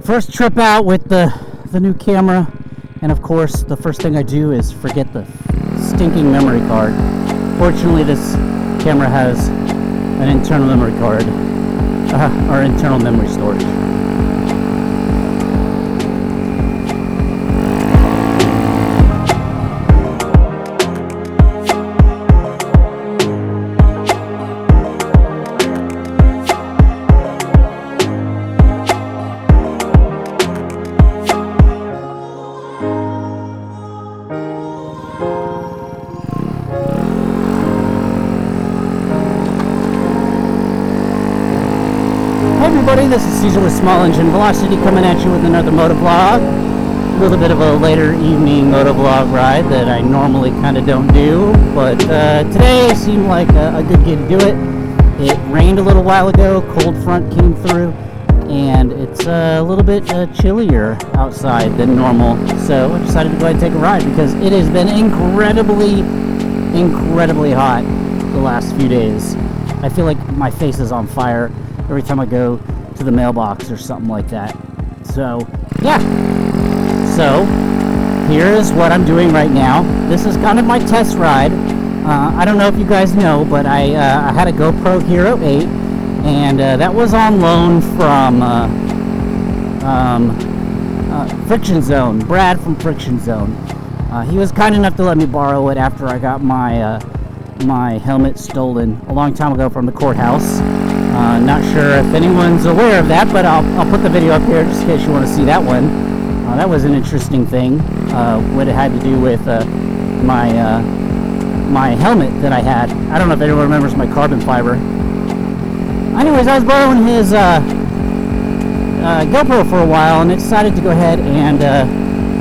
First trip out with the new camera, and of course the first thing I do is forget the stinking memory card. Fortunately, this camera has an internal memory card, or internal memory storage. This is Caesar with Small Engine Velocity coming at you with another motovlog. A little bit of a later evening motovlog ride that I normally kind of don't do, but today seemed like a good day to do it. It rained a little while ago, cold front came through, and it's a little bit chillier outside than normal, so I decided to go ahead and take a ride because it has been incredibly hot the last few days. I feel like my face is on fire every time I go to the mailbox or something like that. So yeah, so here's what I'm doing right now. This is kind of my test ride. I don't know if you guys know, but I had a GoPro Hero 8, and that was on loan from Friction Zone, Brad from Friction Zone. He was kind enough to let me borrow it after I got my my helmet stolen a long time ago from the courthouse. Not sure if anyone's aware of that, but I'll put the video up here just in case you want to see that one. That was an interesting thing. What it had to do with my helmet that I had. I don't know if anyone remembers my carbon fiber. Anyways, I was borrowing his GoPro for a while, and I decided to go ahead and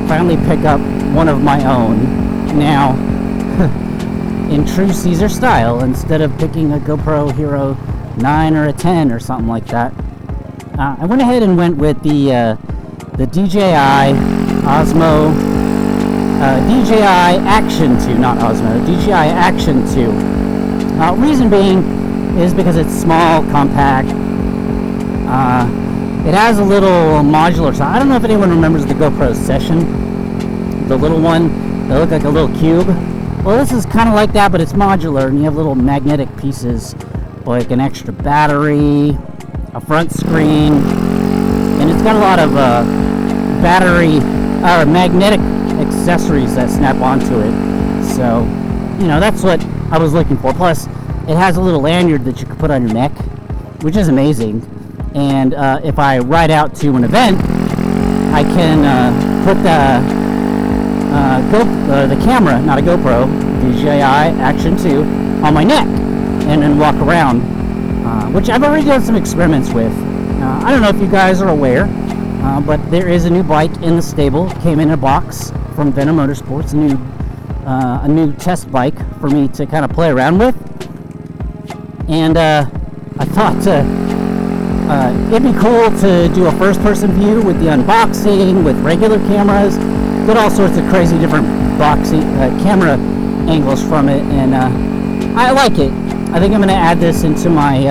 finally pick up one of my own. Now, in true Caesar style, instead of picking a GoPro Hero 9 or a 10 or something like that, I went ahead and went with the DJI Osmo, DJI Action 2, not Osmo, DJI Action 2. Reason being is because it's small, compact. It has a little modular side. I don't know if anyone remembers the GoPro Session, the little one that looked like a little cube. Well, this is kind of like that, but it's modular, and you have little magnetic pieces, like an extra battery, a front screen, and it's got a lot of magnetic accessories that snap onto it. So, you know, that's what I was looking for. Plus, it has a little lanyard that you can put on your neck, which is amazing. And if I ride out to an event, I can put the camera, not a GoPro, DJI Action 2, on my neck and then walk around, which I've already done some experiments with. I don't know if you guys are aware, but there is a new bike in the stable. It came in a box from Venom Motorsports, a new test bike for me to kind of play around with. And I thought it'd be cool to do a first-person view with the unboxing, with regular cameras, get all sorts of crazy different camera angles from it, and I like it. I think I'm going to add this into my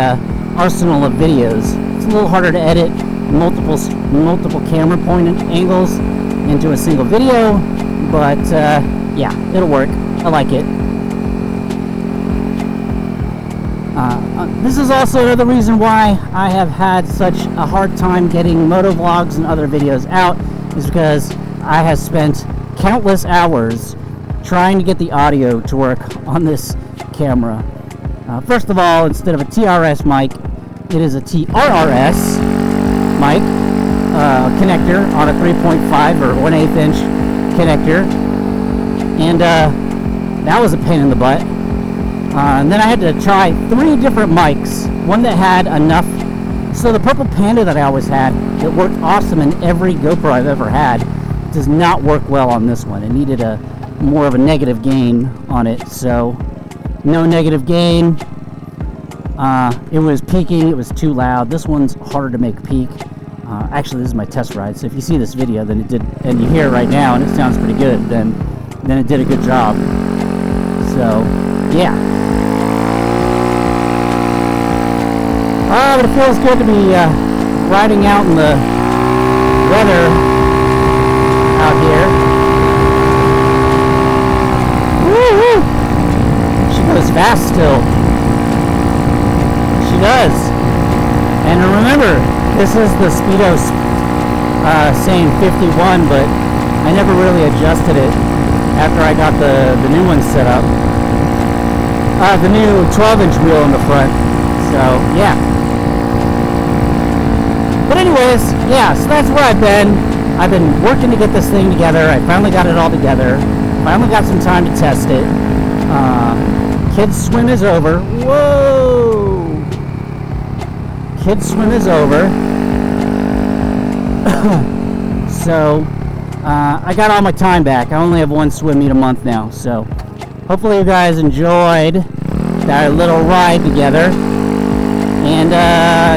arsenal of videos. It's a little harder to edit multiple camera point angles into a single video, but yeah, it'll work. I like it. This is also another reason why I have had such a hard time getting motovlogs and other videos out, is because I have spent countless hours trying to get the audio to work on this camera. First of all, instead of a TRS mic, it is a TRRS mic connector on a 3.5 or 1/8 inch connector, and that was a pain in the butt. And then I had to try 3 different mics, one that had enough. So the purple panda that I always had, that worked awesome in every GoPro I've ever had, does not work well on this one. It needed more of a negative gain on it, so no negative gain. It was peaking, it was too loud. This one's harder to make peak. Actually, this is my test ride, so if you see this video, then it did, and you hear it right now, and it sounds pretty good, then it did a good job. So, yeah. But it feels good to be riding out in the weather out here. Woo-hoo! She goes fast still. She does. And remember, this is the Speedo saying 51, but I never really adjusted it after I got the new one set up. The new 12-inch wheel in the front. So, yeah. But anyways, yeah, so that's where I've been. I've been working to get this thing together. I finally got it all together. Finally got some time to test it. Kids swim is over. Whoa! Kids swim is over. So, I got all my time back. I only have one swim meet a month now. So, hopefully you guys enjoyed that little ride together. And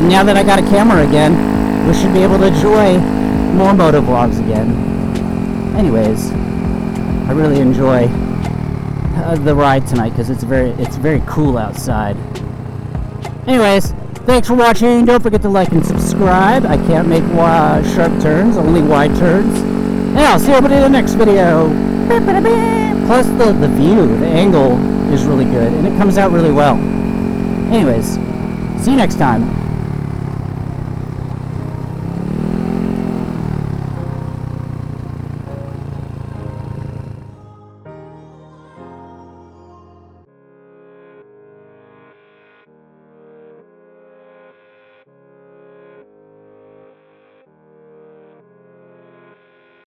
now that I got a camera again, we should be able to enjoy more moto vlogs again. Anyways, I really enjoy the ride tonight because it's very cool outside. Anyways, thanks for watching. Don't forget to like and subscribe. I can't make sharp turns, only wide turns. And I'll see everybody in the next video. Plus the view, the angle is really good and it comes out really well. Anyways, see you next time.